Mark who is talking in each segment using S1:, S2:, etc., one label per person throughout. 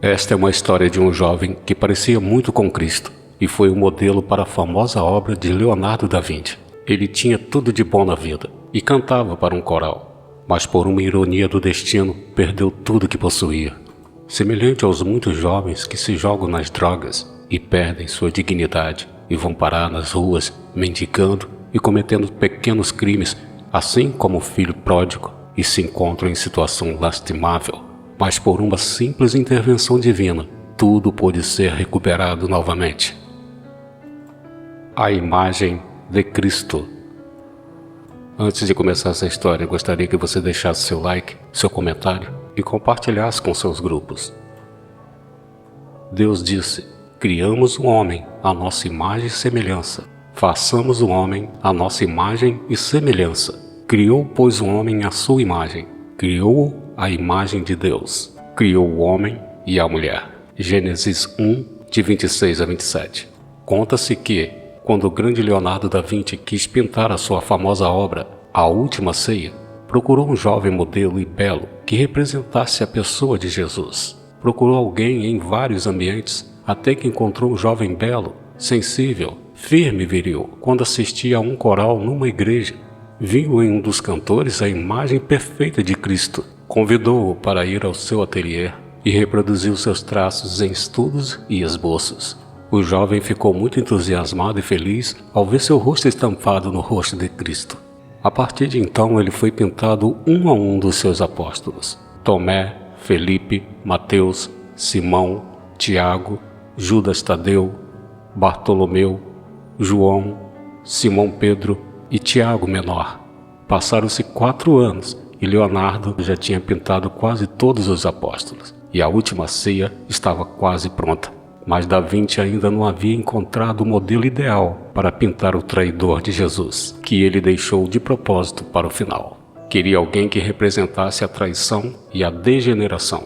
S1: Esta é uma história de um jovem que parecia muito com Cristo e foi o modelo para a famosa obra de Leonardo da Vinci. Ele tinha tudo de bom na vida e cantava para um coral, mas por uma ironia do destino perdeu tudo que possuía. Semelhante aos muitos jovens que se jogam nas drogas e perdem sua dignidade e vão parar nas ruas mendigando e cometendo pequenos crimes, assim como o filho pródigo, e se encontram em situação lastimável. Mas por uma simples intervenção divina, tudo pôde ser recuperado novamente. A imagem de Cristo. Antes de começar essa história, gostaria que você deixasse seu like, seu comentário e compartilhasse com seus grupos. Deus disse: criamos o homem à nossa imagem e semelhança. Façamos o homem à nossa imagem e semelhança. Criou, pois, o homem à sua imagem. Criou-o à imagem de Deus. Criou o homem e a mulher. Gênesis 1, de 26 a 27. Conta-se que, quando o grande Leonardo da Vinci quis pintar a sua famosa obra, A Última Ceia, procurou um jovem modelo e belo que representasse a pessoa de Jesus. Procurou alguém em vários ambientes, até que encontrou um jovem belo, sensível, firme e viril. Quando assistia a um coral numa igreja, viu em um dos cantores a imagem perfeita de Cristo. Convidou-o para ir ao seu ateliê e reproduziu seus traços em estudos e esboços. O jovem ficou muito entusiasmado e feliz ao ver seu rosto estampado no rosto de Cristo. A partir de então, ele foi pintado um a um dos seus apóstolos: Tomé, Felipe, Mateus, Simão, Tiago, Judas Tadeu, Bartolomeu, João, Simão Pedro e Tiago Menor. Passaram-se 4 anos e Leonardo já tinha pintado quase todos os apóstolos, e a última ceia estava quase pronta. Mas Da Vinci ainda não havia encontrado o modelo ideal para pintar o traidor de Jesus, que ele deixou de propósito para o final. Queria alguém que representasse a traição e a degeneração.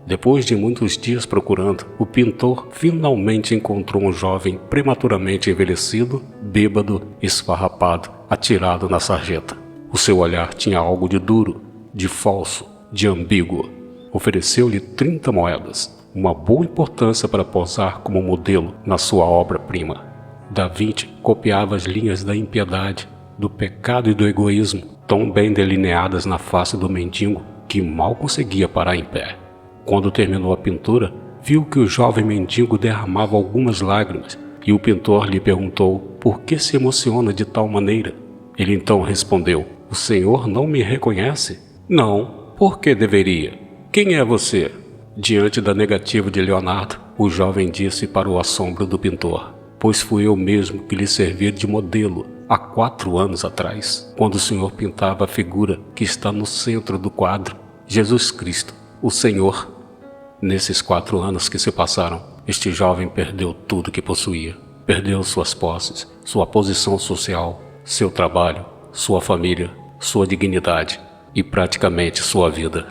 S1: Depois de muitos dias procurando, o pintor finalmente encontrou um jovem prematuramente envelhecido, bêbado, esfarrapado, atirado na sarjeta. O seu olhar tinha algo de duro, de falso, de ambíguo. Ofereceu-lhe 30 moedas, uma boa importância para posar como modelo na sua obra-prima. Da Vinci copiava as linhas da impiedade, do pecado e do egoísmo, tão bem delineadas na face do mendigo que mal conseguia parar em pé. Quando terminou a pintura, viu que o jovem mendigo derramava algumas lágrimas e o pintor lhe perguntou por que se emociona de tal maneira. Ele então respondeu: "O senhor não me reconhece?" "Não, por que deveria? Quem é você?" Diante da negativa de Leonardo, o jovem disse para o assombro do pintor: "Pois fui eu mesmo que lhe servi de modelo há 4 anos atrás, quando o senhor pintava a figura que está no centro do quadro, Jesus Cristo, o Senhor." Nesses 4 anos que se passaram, este jovem perdeu tudo que possuía. Perdeu suas posses, sua posição social, seu trabalho, sua família, sua dignidade e praticamente sua vida.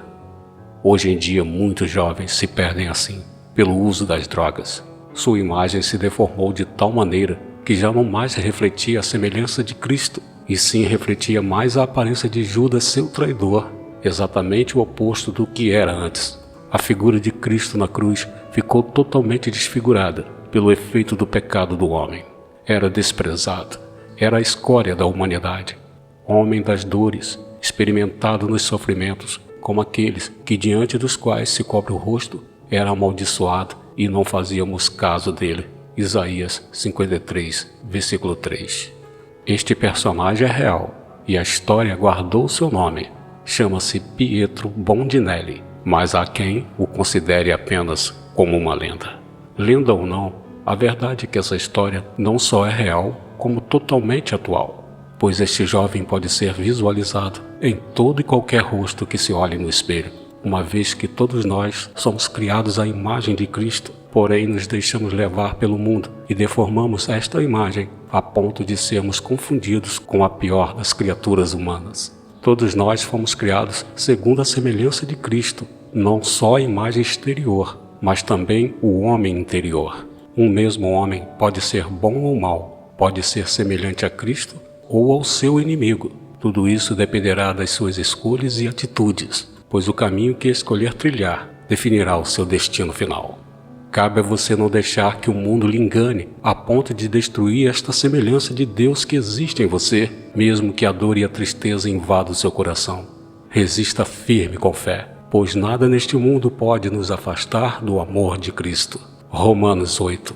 S1: Hoje em dia, muitos jovens se perdem assim, pelo uso das drogas. Sua imagem se deformou de tal maneira que já não mais refletia a semelhança de Cristo, e sim refletia mais a aparência de Judas, seu traidor, exatamente o oposto do que era antes. A figura de Cristo na cruz ficou totalmente desfigurada pelo efeito do pecado do homem. Era desprezado, era a escória da humanidade, homem das dores, experimentado nos sofrimentos, como aqueles que diante dos quais se cobre o rosto, era amaldiçoado e não fazíamos caso dele. Isaías 53, versículo 3. Este personagem é real e a história guardou seu nome. Chama-se Pietro Bondinelli, mas há quem o considere apenas como uma lenda. Lenda ou não, a verdade é que essa história não só é real, como totalmente atual, pois este jovem pode ser visualizado em todo e qualquer rosto que se olhe no espelho, uma vez que todos nós somos criados à imagem de Cristo, porém nos deixamos levar pelo mundo e deformamos esta imagem a ponto de sermos confundidos com a pior das criaturas humanas. Todos nós fomos criados segundo a semelhança de Cristo, não só a imagem exterior, mas também o homem interior. Um mesmo homem pode ser bom ou mau, pode ser semelhante a Cristo ou ao seu inimigo. Tudo isso dependerá das suas escolhas e atitudes, pois o caminho que escolher trilhar definirá o seu destino final. Cabe a você não deixar que o mundo lhe engane a ponto de destruir esta semelhança de Deus que existe em você, mesmo que a dor e a tristeza invadam o seu coração. Resista firme com fé, pois nada neste mundo pode nos afastar do amor de Cristo. Romanos 8.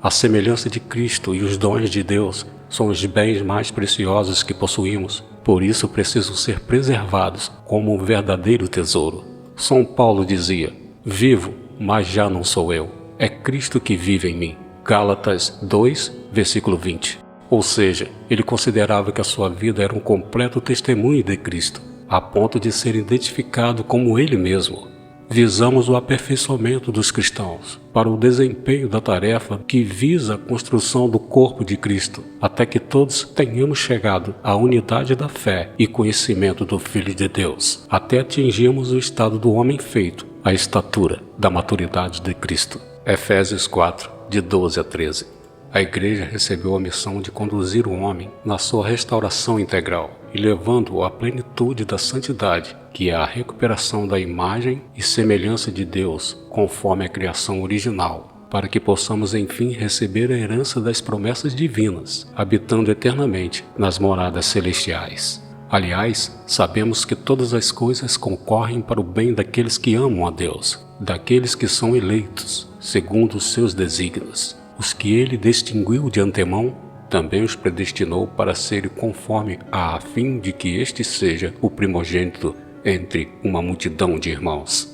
S1: A semelhança de Cristo e os dons de Deus são os bens mais preciosos que possuímos, por isso precisam ser preservados como um verdadeiro tesouro. São Paulo dizia: vivo, mas já não sou eu, é Cristo que vive em mim. Gálatas 2, versículo 20. Ou seja, ele considerava que a sua vida era um completo testemunho de Cristo, a ponto de ser identificado como ele mesmo. Visamos o aperfeiçoamento dos cristãos para o desempenho da tarefa que visa a construção do corpo de Cristo, até que todos tenhamos chegado à unidade da fé e conhecimento do Filho de Deus, até atingirmos o estado do homem feito, a estatura da maturidade de Cristo. Efésios 4, de 12 a 13. A Igreja recebeu a missão de conduzir o homem na sua restauração integral e levando-o à plenitude da santidade, que é a recuperação da imagem e semelhança de Deus conforme a criação original, para que possamos enfim receber a herança das promessas divinas, habitando eternamente nas moradas celestiais. Aliás, sabemos que todas as coisas concorrem para o bem daqueles que amam a Deus, daqueles que são eleitos, segundo os seus desígnios. Os que ele distinguiu de antemão, também os predestinou para serem conforme a fim de que este seja o primogênito entre uma multidão de irmãos.